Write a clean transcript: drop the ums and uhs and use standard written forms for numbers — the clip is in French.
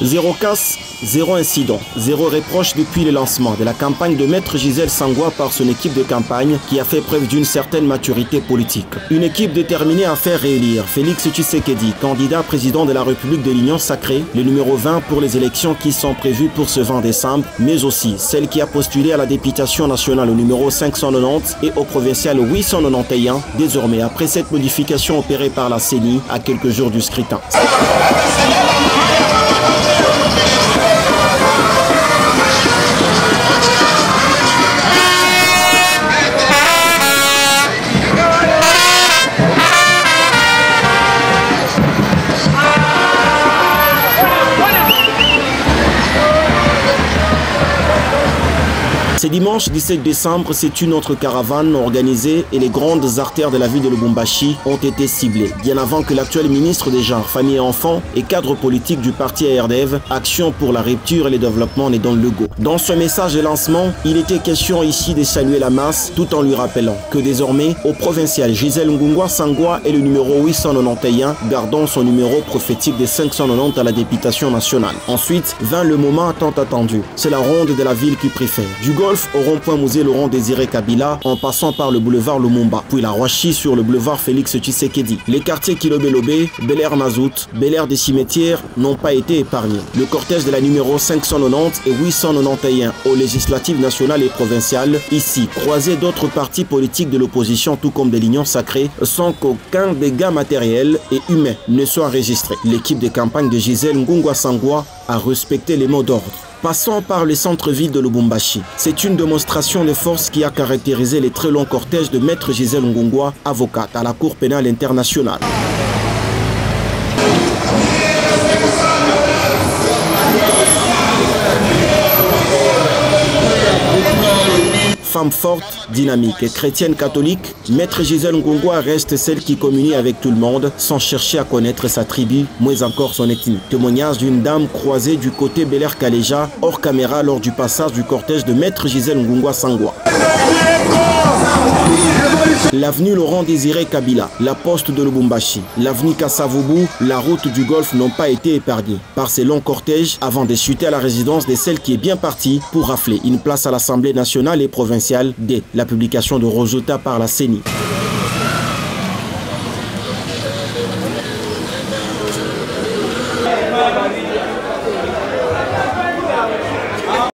Zéro casse, zéro incident, zéro reproche depuis le lancement de la campagne de Maître Gisèle Sangwa par son équipe de campagne qui a fait preuve d'une certaine maturité politique. Une équipe déterminée à faire réélire Félix Tshisekedi, candidat président de la République de l'Union sacrée, le numéro 20 pour les élections qui sont prévues pour ce 20 décembre, mais aussi celle qui a postulé à la députation nationale au numéro 590 et au provincial 891, désormais après cette modification opérée par la CENI à quelques jours du scrutin. Ce dimanche 17 décembre, c'est une autre caravane organisée et les grandes artères de la ville de Lubumbashi ont été ciblées. Bien avant que l'actuel ministre des Genres, Famille et Enfants et cadre politique du parti ARDEV, Action pour la rupture et le développement, ne donne le go. Dans ce message de lancement, il était question ici de saluer la masse tout en lui rappelant que désormais, au provincial, Gisèle Ngungwa Sangwa est le numéro 891, gardant son numéro prophétique de 590 à la députation nationale. Ensuite, vint le moment tant attendu. C'est la ronde de la ville qui préfère. Du Golfe au rond-point musée Laurent Désiré Kabila en passant par le boulevard Lumumba, puis la Roachie sur le boulevard Félix Tshisekedi. Les quartiers Kilobé-Lobé, Bel-Air Mazout, Bel-Air des Cimetières n'ont pas été épargnés. Le cortège de la numéro 590 et 891 aux législatives nationales et provinciales, ici croisés d'autres partis politiques de l'opposition tout comme de l'Union sacrée, sans qu'aucun dégât matériel et humain ne soit enregistré. L'équipe de campagne de Gisèle Ngungwa Sangwa a respecté les mots d'ordre. Passons par le centre-ville de Lubumbashi. C'est une démonstration de force qui a caractérisé les très longs cortèges de Maître Gisèle Ngungwa, avocate à la Cour pénale internationale. Femme forte, dynamique et chrétienne catholique, Maître Gisèle Ngungwa reste celle qui communie avec tout le monde sans chercher à connaître sa tribu, moins encore son ethnie. Témoignage d'une dame croisée du côté Bel-Air Kaleja hors caméra lors du passage du cortège de Maître Gisèle Ngungwa Sangwa. L'avenue Laurent Désiré Kabila, la poste de Lubumbashi, l'avenue Kassavubu, la route du Golfe n'ont pas été épargnées par ces longs cortèges avant de chuter à la résidence de celle qui est bien partie pour rafler une place à l'Assemblée nationale et provinciale dès la publication de résultats par la CENI.